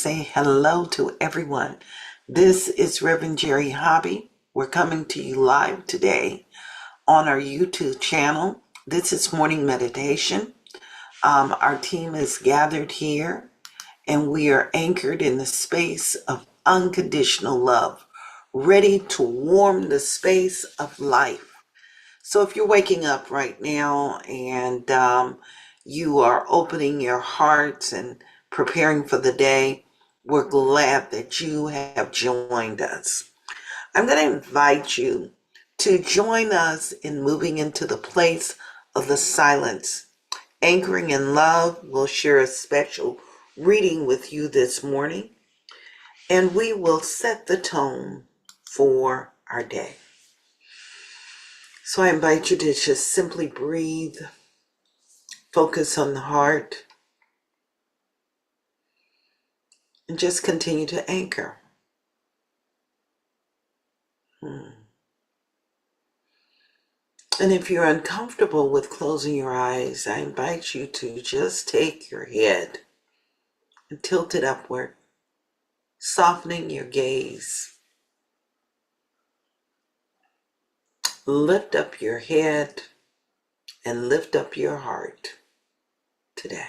say hello to everyone. This is Reverend Jerry Hobby. We're coming to you live today on our YouTube channel. This is morning meditation. Our team is gathered here and we are anchored in the space of unconditional love, ready to warm the space of life. So if you're waking up right now and you are opening your hearts and preparing for the day, we're glad that you have joined us. I'm going to invite you to join us in moving into the place of the silence. Anchoring in Love will share a special reading with you this morning, and we will set the tone for our day. So I invite you to just simply breathe, focus on the heart, and just continue to anchor. And if you're uncomfortable with closing your eyes, I invite you to just take your head and tilt it upward, softening your gaze. Lift up your head and lift up your heart today.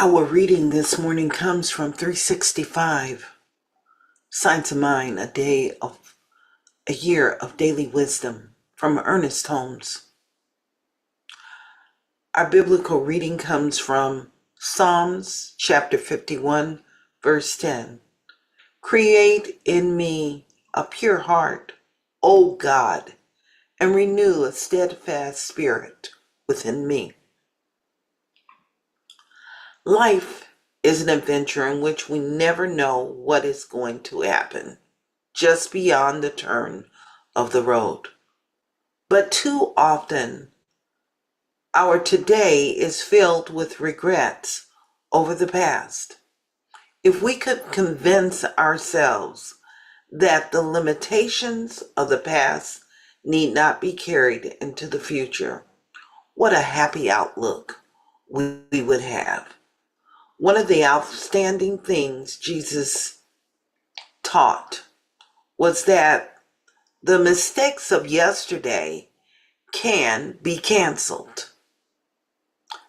Our reading this morning comes from 365, Science of Mind, a year of daily wisdom from Ernest Holmes. Our biblical reading comes from Psalms chapter 51, verse 10. Create in me a pure heart, O God, and renew a steadfast spirit within me. Life is an adventure in which we never know what is going to happen just beyond the turn of the road. But too often, our today is filled with regrets over the past. If we could convince ourselves that the limitations of the past need not be carried into the future, what a happy outlook we would have. One of the outstanding things Jesus taught was that the mistakes of yesterday can be canceled.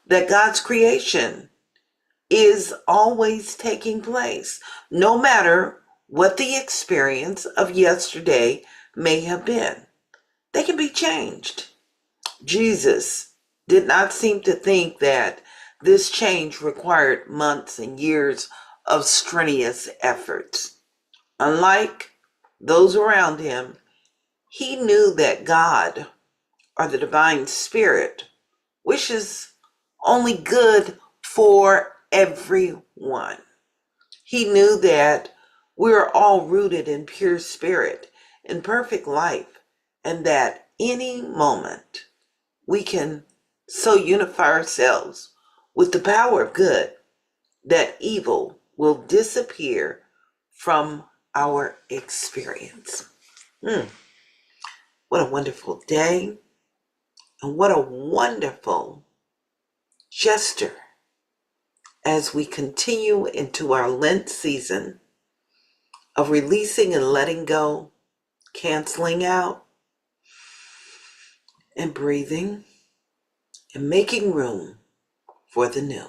That God's creation is always taking place, no matter what the experience of yesterday may have been. They can be changed. Jesus did not seem to think that this change required months and years of strenuous efforts. Unlike those around him, he knew that God, or the divine spirit, wishes only good for everyone. He knew that we're all rooted in pure spirit, in perfect life, and that any moment we can so unify ourselves with the power of good that evil will disappear from our experience. What a wonderful day, and what a wonderful gesture as we continue into our Lent season of releasing and letting go, canceling out, and breathing, and making room for the new.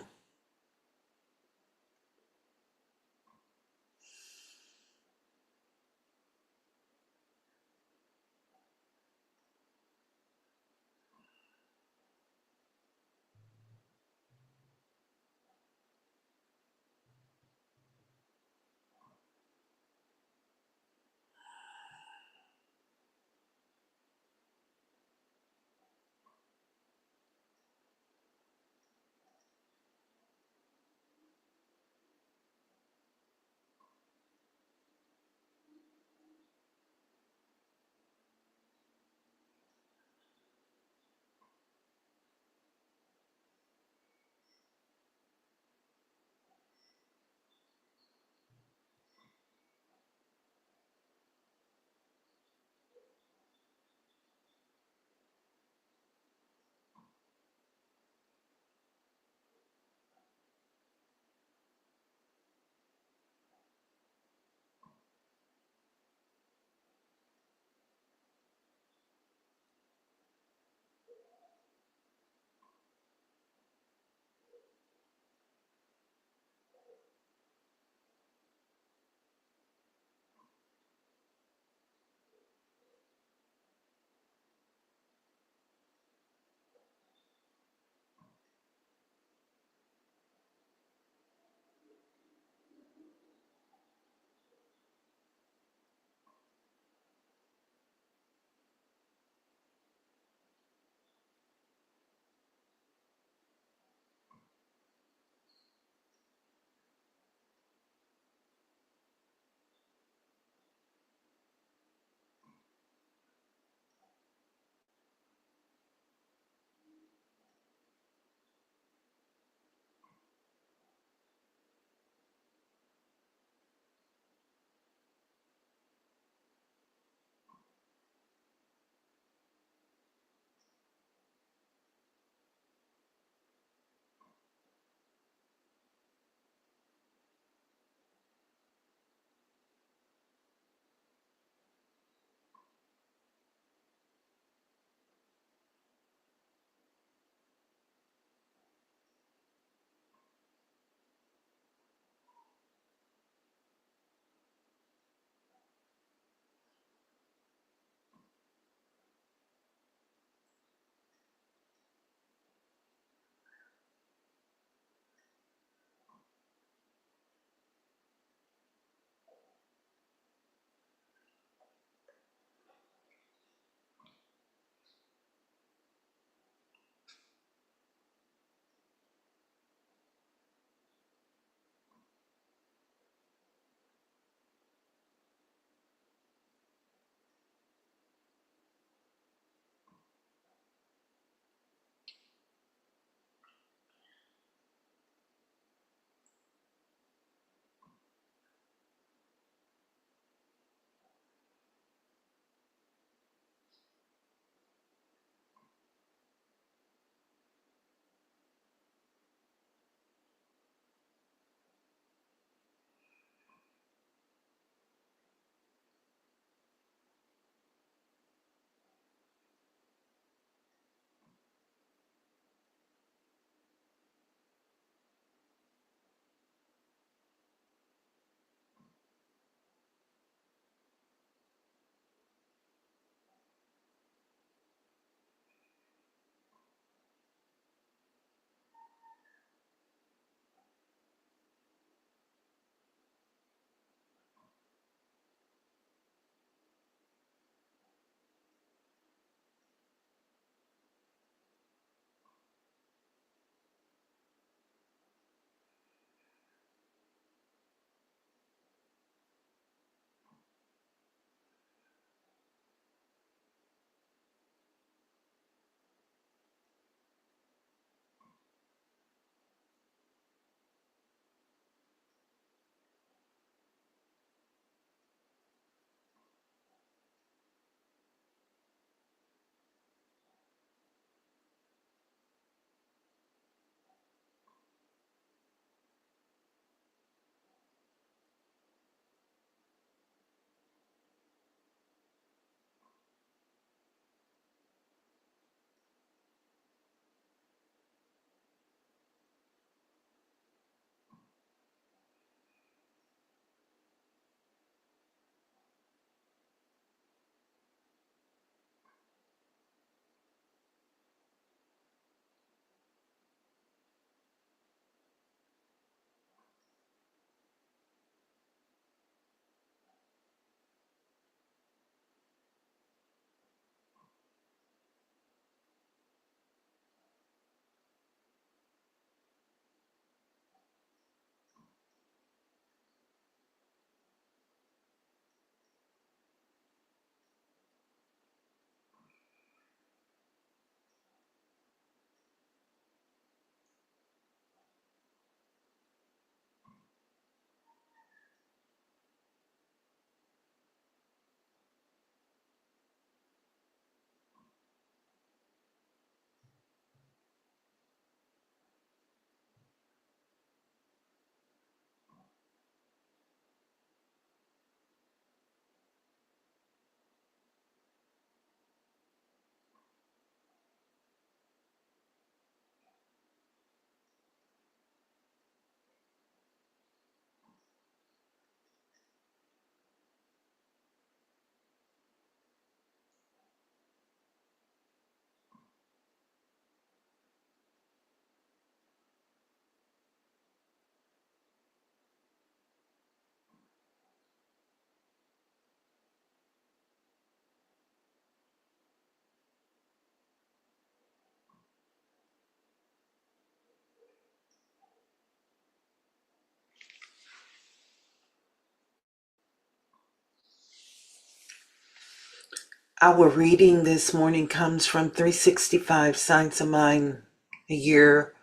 Our reading this morning comes from 365 Science of Mind, a year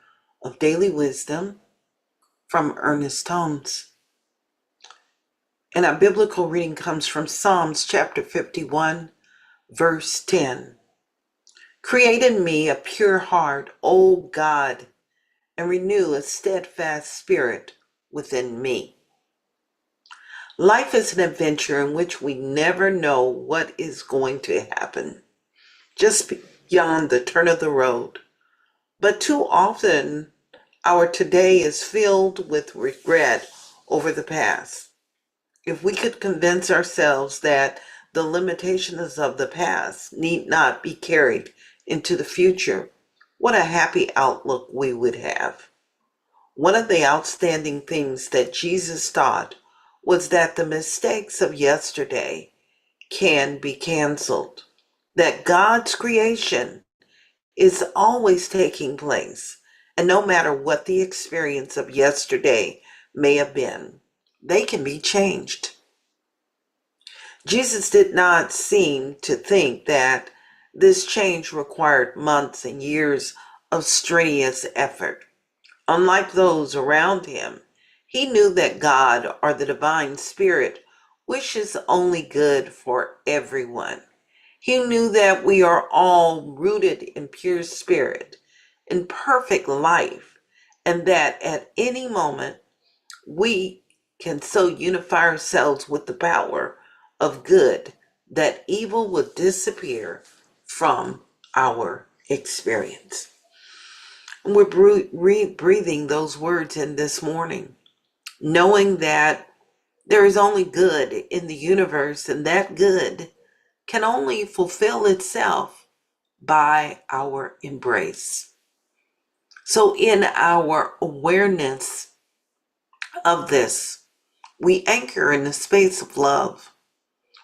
of daily wisdom from Ernest Holmes. And our biblical reading comes from Psalms chapter 51, verse 10. Create in me a pure heart, O God, and renew a steadfast spirit within me. Life is an adventure in which we never know what is going to happen, just beyond the turn of the road. But too often, our today is filled with regret over the past. If we could convince ourselves that the limitations of the past need not be carried into the future, what a happy outlook we would have. One of the outstanding things that Jesus taught was that the mistakes of yesterday can be canceled, that God's creation is always taking place, and no matter what the experience of yesterday may have been, they can be changed. Jesus did not seem to think that this change required months and years of strenuous effort. Unlike those around him, he knew that God, or the divine spirit, wishes only good for everyone. He knew that we are all rooted in pure spirit, in perfect life, and that at any moment we can so unify ourselves with the power of good that evil will disappear from our experience. And we're breathing those words in this morning, knowing that there is only good in the universe, and that good can only fulfill itself by our embrace. So, in our awareness of this, we anchor in the space of love.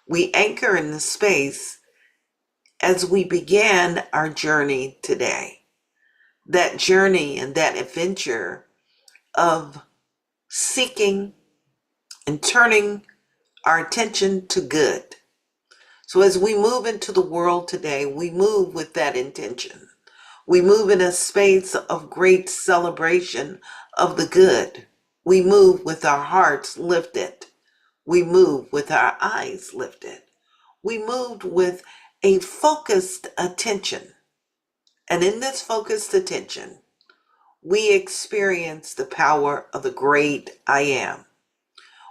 We anchor in the space as we began our journey today. That journey and that adventure of seeking and turning our attention to good. So as we move into the world today, we move with that intention. We move in a space of great celebration of the good. We move with our hearts lifted. We move with our eyes lifted. We moved with a focused attention. And in this focused attention, we experience the power of the great I am.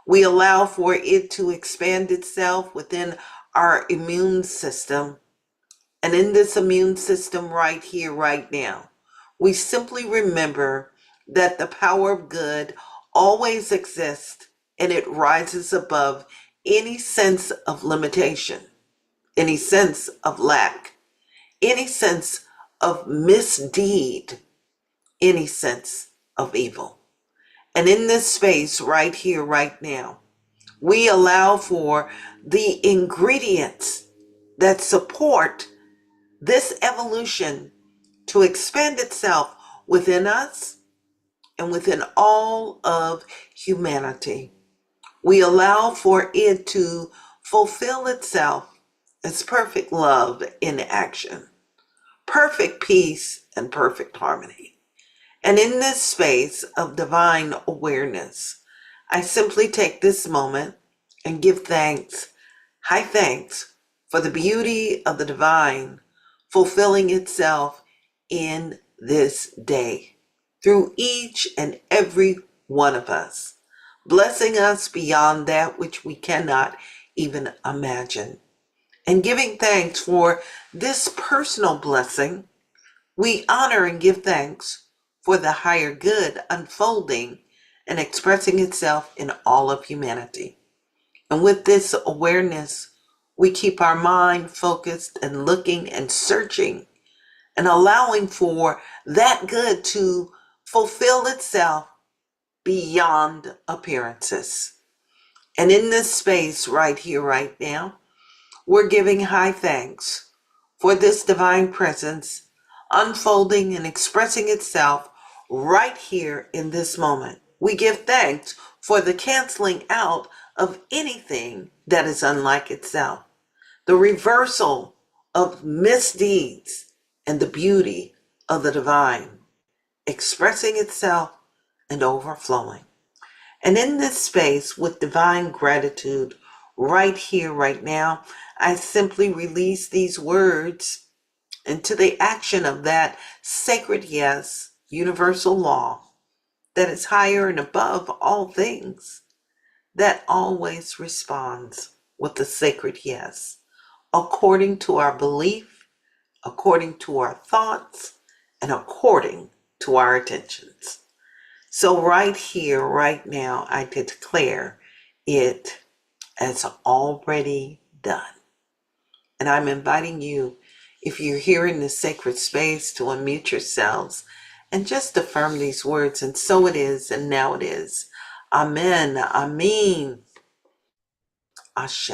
We allow for it to expand itself within our immune system. And in this immune system right here, right now, we simply remember that the power of good always exists, and it rises above any sense of limitation, any sense of lack, any sense of misdeed, any sense of evil. And in this space right here, right now, we allow for the ingredients that support this evolution to expand itself within us and within all of humanity. We allow for it to fulfill itself as perfect love in action, perfect peace, and perfect harmony. And in this space of divine awareness, I simply take this moment and give thanks, high thanks, for the beauty of the divine fulfilling itself in this day through each and every one of us, blessing us beyond that which we cannot even imagine. And giving thanks for this personal blessing, we honor and give thanks for the higher good unfolding and expressing itself in all of humanity. And with this awareness, we keep our mind focused and looking and searching and allowing for that good to fulfill itself beyond appearances. And in this space right here, right now, we're giving high thanks for this divine presence unfolding and expressing itself right here in this moment. We give thanks for the canceling out of anything that is unlike itself, the reversal of misdeeds and the beauty of the divine, expressing itself and overflowing. And in this space, with divine gratitude, right here, right now, I simply release these words into the action of that sacred yes, universal law that is higher and above all things, that always responds with the sacred yes, according to our belief, according to our thoughts, and according to our intentions. So, right here, right now, I declare it as already done. And I'm inviting you, if you're here in this sacred space, to unmute yourselves and just affirm these words. And so it is, and now it is. Amen. Amen. Ashe.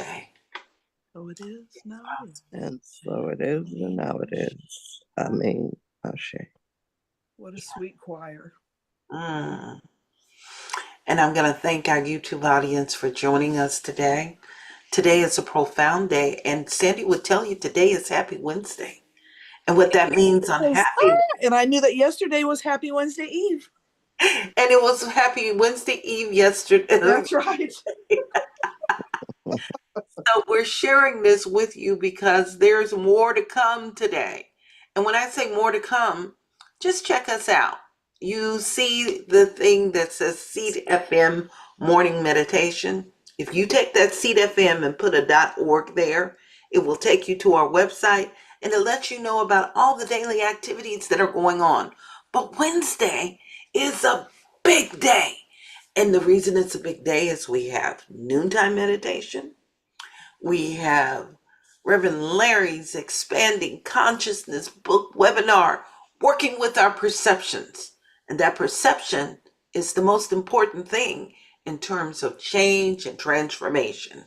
So it is, now it is. And so it is, and now it is. Amen. Ashe. What a sweet choir. Mm. And I'm going to thank our YouTube audience for joining us today. Today is a profound day, and Sandy would tell you today is Happy Wednesday. And what that means on Happy... And I knew that yesterday was Happy Wednesday Eve. And it was Happy Wednesday Eve yesterday. That's right. So we're sharing this with you because there's more to come today. And when I say more to come, just check us out. You see the thing that says Seatfm Morning Meditation. If you take that Seatfm and put a .org there, it will take you to our website and it lets you know about all the daily activities that are going on. But Wednesday is a big day. And the reason it's a big day is we have noontime meditation. We have Reverend Larry's Expanding Consciousness book webinar, working with our perceptions. And that perception is the most important thing in terms of change and transformation.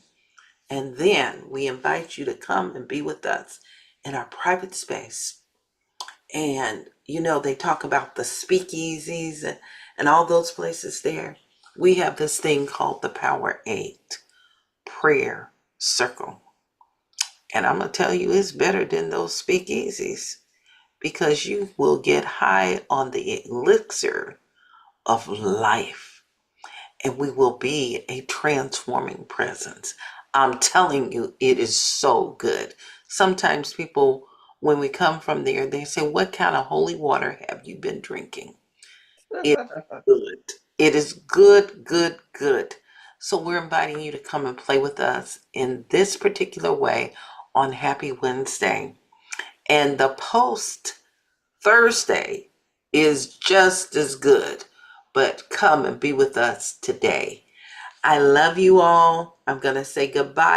And then we invite you to come and be with us in our private space. And, you know, they talk about the speakeasies and all those places there. We have this thing called the Power 8 Prayer Circle. And I'm going to tell you, it's better than those speakeasies because you will get high on the elixir of life and we will be a transforming presence. I'm telling you, it is so good. Sometimes people, when we come from there, they say, what kind of holy water have you been drinking? It's good. It is good, good, good. So we're inviting you to come and play with us in this particular way on Happy Wednesday. And the post Thursday is just as good, but come and be with us today. I love you all. I'm going to say goodbye.